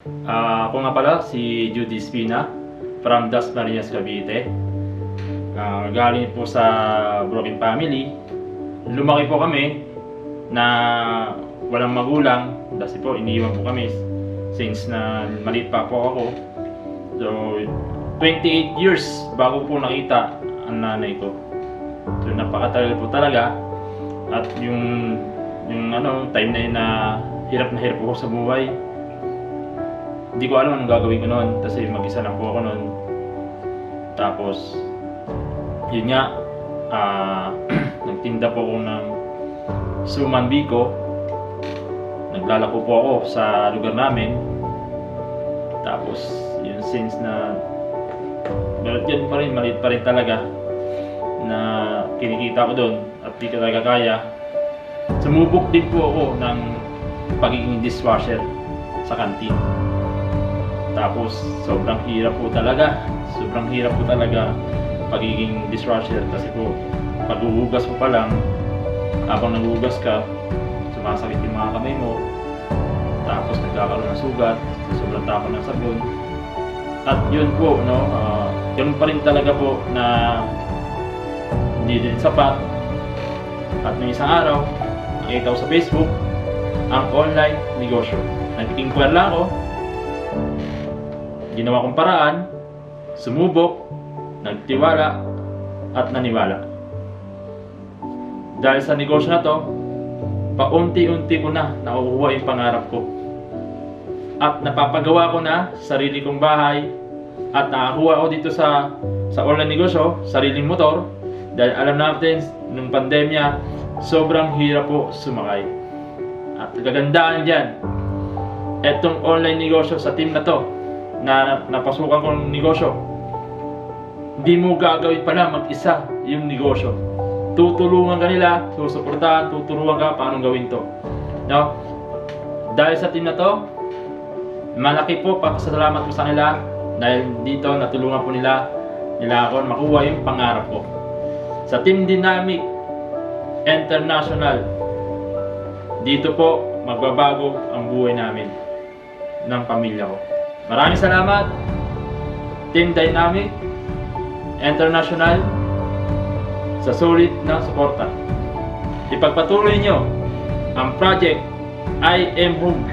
Ako nga pala si Judy Spina from Dasmariñas, Cavite. Galing po sa broken family. Lumaki po kami na walang magulang kasi po iniwan po kami since na maliit pa po ako. So 28 years bago po nakita ang nanay ko. So napakatagal po talaga at yung time na yun na hirap ako sa buhay. Hindi ko alam anong gagawin ko noon kasi mag-isa lang po ako noon. Tapos yun nga, nagtinda po ako ng suman biko. Naglalako po ako sa lugar namin. Tapos yun, since na yan pa rin, maliit pa rin talaga na kinikita ko doon at di ko talaga kaya. Sumubok din po ako ng pagiging dishwasher sa kantin. Tapos sobrang hirap po talaga pagiging dishwasher kasi po paghuhugas mo pa lang, habang naghuhugas ka, sumasakit yung mga kamay mo, tapos nagkakaroon ng sugat, sobrang tapon ng sabon. At yun po, yun pa rin talaga po na hindi din sapat. At ng isang araw, nakita ko sa Facebook ang online negosyo. Nag-inquire lang ako, ginawa kong paraan, sumubok, nagtiwala at naniwala. Dahil sa negosyo na to, paunti-unti ko na nakukuha yung pangarap ko. At napapagawa ko na sarili kong bahay at nakakuha ko dito sa online negosyo, sariling motor. Dahil alam natin, nung pandemya, sobrang hirap po sumakay. At kagandaan dyan, etong online negosyo sa team na to, na napasukan kong negosyo, hindi mo gagawin pala mag-isa yung negosyo. Tutulungan ka nila, susuportahan, tuturuan ka paano gawin to. No? Dahil sa team na to, malaki po pasalamat ko sa kanila dahil dito natulungan po nila ako makuha yung pangarap ko. Sa Team Dynamic International, dito po magbabago ang buhay namin ng pamilya ko. Maraming salamat, Team Dynamic International, sa sulit na suporta. Ipagpatuloy nyo ang project I Am Home